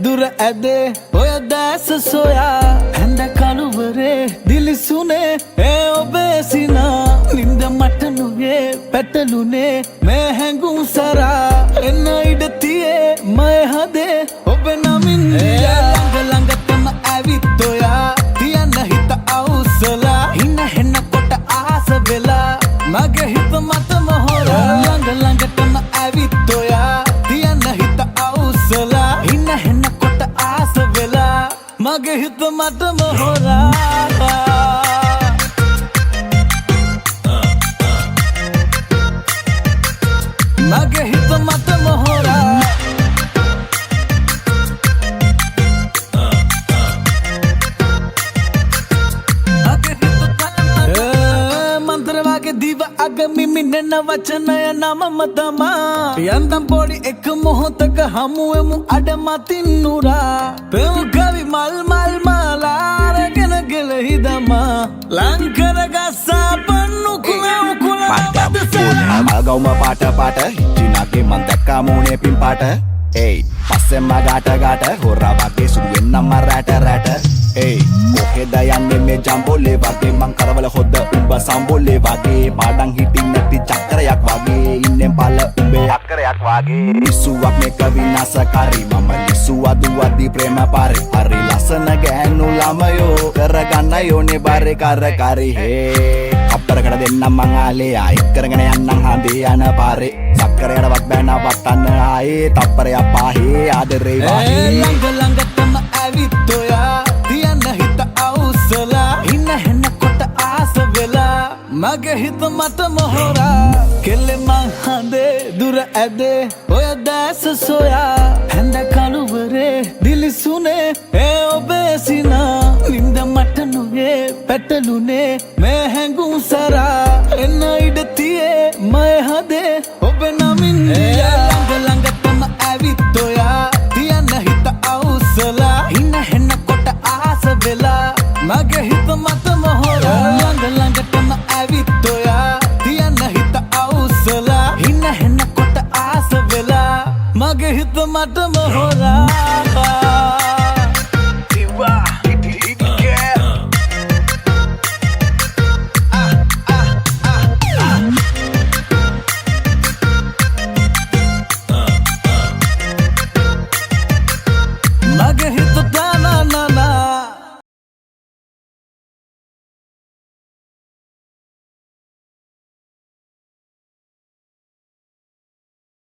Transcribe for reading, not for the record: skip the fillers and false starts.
දුර ඇදේ ඔය දැස සොයා හැඳ කළුවරේ දිලිසුනේ ඒ ඔබේ සිනා නින්ද මට නුයේ පැටලුනේ මේ හැඟුම් සරා එන්න ඉඩ තියේ මය හදේ ඔබ නමින් ළඟ ළඟටම ඇවිත් ඔයා තියන්න හිත අවුස්සලා හින හෙන්න කොට ආස වෙලා මගේ හිත මතම හොරා ළඟ ළඟටම ඇවිත් ඔයා තියන්න හිත අවුස්සලා හින හෙන්න කොට ආස වෙලා මගේ හිත මතම හොරා මගේ හිත මතම හොරා මන්ත්‍රවාගේ දිව අග මිමිනෙන වචනය නමම තමා යන්තම් පොඩි එක මොහොතක හමුවෙමු අඩමතින් නුරා පෙම් කවි මල් මල් මාලාරගෙන ගෙලහි දමා ලංකර ගස්සා පන්නු කුලව් කුලව් ගෞම පාට පාට හිච්චිනාගේ මන් දැක්කා මූනේ පින් පාට ඒයි පස්සෙන්ම ගාට ගාට හොරා වගේ සුදු වෙන්නම රැට රැට ඒයි කොහෙද යන්නේ මේ ජම්බෝලේ වගේ මං කරවල හොද්ද උඹ සම්බෝලේ වගේ පාඩම් හිටින් නැති චක්‍රයක් වගේ ඉන්නේ බල උඹේ අක්කරයක් වගේ ඉස්සුවක් මේක විනාශකාරී මම ලිස්සුවා දුවද්දි ප්‍රේම පාරේ හරි ලස්සන ගෑනු ළමයෝ කරගන්න යෝනේ බාරේ කරකාරී හේ අප්තරකට දෙන්නම් මං ආලේ ආයි කරගෙන යන්නම් හඳේ යන පාරේ සක්කරයටවත් බෑනවත් අන්න ආයේ තප්පරයක් පාහේ ආදරේ වාහේ ළඟ ළඟටම ඇවිත් ඔයා තියන්න හිත අවුස්සලා හින හෙන්න කොට ආස වෙලා මගේ හිත මතම හොරා කෙල්ලෙ මං හඳේ දුර ඇදේ ඔය දැස සොයා හැඳ